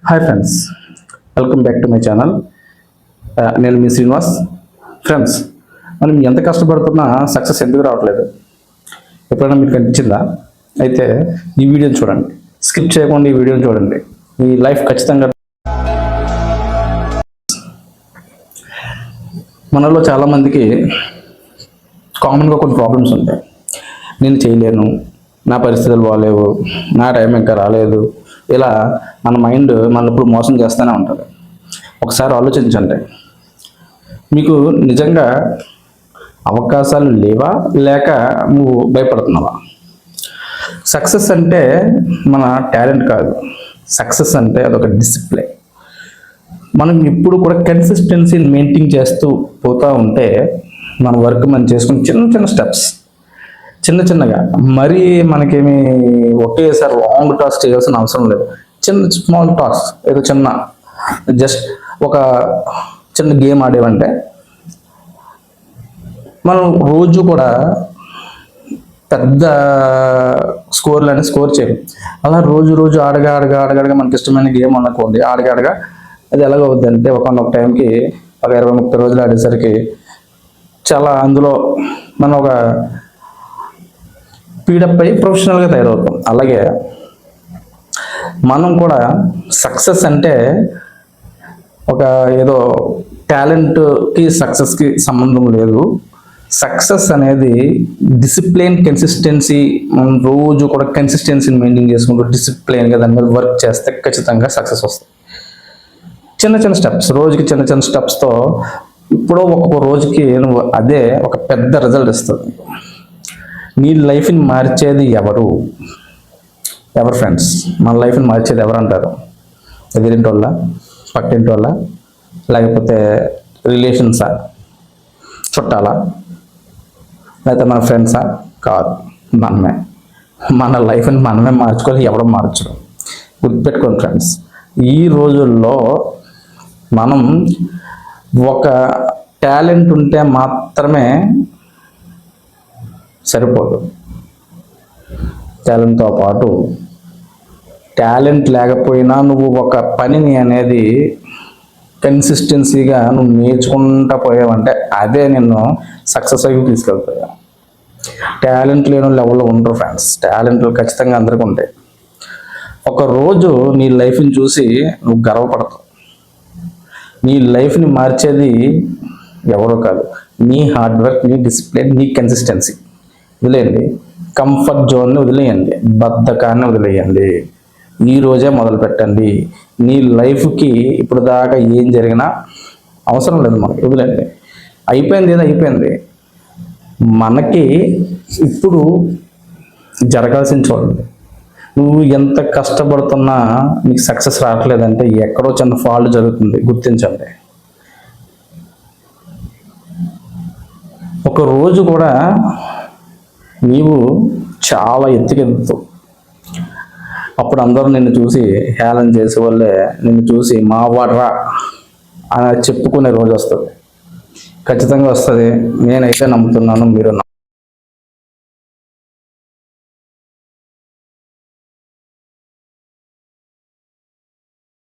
Hi friends, welcome back to my channel. నేను మీ Srinivas. Friends, మనం ఎంత కష్టపడుతున్నా సక్సెస్ ఎందుకు రావట్లేదు? ఎప్పుడైనా మీకు కనిపించిందా? అయితే ఈ వీడియోని చూడండి, స్కిప్ చేయకుండా ఈ వీడియోని చూడండి. మీ లైఫ్ ఖచ్చితంగా. మనలో చాలామందికి కామన్గా కొన్ని ప్రాబ్లమ్స్ ఉంటాయి. నేను చేయలేను, నా పరిస్థితులు బాగాలేవు, నా టైం ఇంకా రాలేదు, ఇలా మన మైండ్ మన ఇప్పుడు మోసం చేస్తూనే ఉంటుంది. ఒకసారి ఆలోచించండి, మీకు నిజంగా అవకాశాలు లేవా, లేక నువ్వు భయపడుతున్నావా? సక్సెస్ అంటే మన టాలెంట్ కాదు. సక్సెస్ అంటే అదొక డిసిప్లిన్. మనం ఇప్పుడు కూడా కన్సిస్టెన్సీని మెయింటైన్ చేస్తూ పోతూ ఉంటే మన వర్క్ మనం చేసుకుని చిన్న చిన్న స్టెప్స్, చిన్న చిన్నగా, మరీ మనకేమి ఒకేసారి లాంగ్ టాస్క్ చేయాల్సిన అవసరం లేదు. చిన్న స్మాల్ టాస్క్, ఏదో చిన్న జస్ట్ ఒక చిన్న గేమ్ ఆడేవంటే మనం రోజు కూడా పెద్ద స్కోర్లని స్కోర్ చేయం. అలా రోజు ఆడగా మనకి ఇష్టమైన గేమ్ అనుకోండి, ఆడగా అది ఎలాగవుద్ది అంటే ఒక టైంకి ఒక 20-30 రోజులు ఆడేసరికి చాలా అందులో మనం ఒక స్పీడప్ అయ్యి ప్రొఫెషనల్గా తయారవుతాం. అలాగే మనం కూడా సక్సెస్ అంటే ఒక ఏదో టాలెంట్కి సక్సెస్కి సంబంధం లేదు. సక్సెస్ అనేది డిసిప్లిన్, కన్సిస్టెన్సీ. మనం రోజు కూడా కన్సిస్టెన్సీని మెయింటైన్ చేసుకుంటూ డిసిప్లిన్గా దాని మీద వర్క్ చేస్తే ఖచ్చితంగా సక్సెస్ వస్తుంది. చిన్న చిన్న స్టెప్స్, రోజుకి చిన్న చిన్న స్టెప్స్తో ఇప్పుడు ఒక్కొక్క రోజుకి నువ్వు అదే ఒక పెద్ద రిజల్ట్ ఇస్తుంది. నీ లైఫ్ని మార్చేది ఎవరు ఫ్రెండ్స్? మన లైఫ్ని మార్చేది ఎవరు అంటారు? ఎదిరింటి వాళ్ళ, పక్కింటి వాళ్ళ, లేకపోతే రిలేషన్సా, చుట్టాలా, లేకపోతే మన ఫ్రెండ్సా? కాదు, మనమే. మన లైఫ్ని మనమే మార్చుకోవాలి, ఎవడో మార్చడం. గుర్తుపెట్టుకోండి ఫ్రెండ్స్, ఈ రోజుల్లో మనం ఒక టాలెంట్ ఉంటే మాత్రమే సరిపోదు. టాలెంట్తో పాటు టాలెంట్ లేకపోయినా నువ్వు ఒక పనిని అనేది కన్సిస్టెన్సీగా నువ్వు నేర్చుకుంటా పోయావంటే అదే నిన్ను సక్సెస్ అయ్యి తీసుకెళ్తాయి. టాలెంట్ లేని లెవెల్లో ఉండరు ఫ్రెండ్స్. టాలెంట్లు ఖచ్చితంగా అందరికీ ఉంటాయి. ఒకరోజు నీ లైఫ్ని చూసి నువ్వు గర్వపడతావు. నీ లైఫ్ని మార్చేది ఎవరో కాదు, నీ హార్డ్ వర్క్, నీ డిసిప్లిన్, నీ కన్సిస్టెన్సీ. వదిలేయండి కంఫర్ట్ జోన్ని, వదిలేయండి బద్ధకాన్ని, వదిలేయండి. ఈ రోజే మొదలు పెట్టండి. నీ లైఫ్కి ఇప్పుడు దాకా ఏం జరిగినా అవసరం లేదు మనకి, వదిలేండి. అయిపోయింది, ఏదో అయిపోయింది. మనకి ఇప్పుడు జరగాల్సిన చూడండి. నువ్వు ఎంత కష్టపడుతున్నా నీకు సక్సెస్ రావట్లేదంటే ఎక్కడో చిన్న ఫాల్ట్ జరుగుతుంది, గుర్తించండి. ఒక రోజు కూడా నీవు చాలా ఎత్తుకెళ్తావు. అప్పుడు అందరూ నిన్ను చూసి హేళన చేసే వాళ్ళే నిన్ను చూసి మా వాడ్రా అని చెప్పుకునే రోజు వస్తుంది. ఖచ్చితంగా వస్తుంది. నేనైతే నమ్ముతున్నాను, మీరు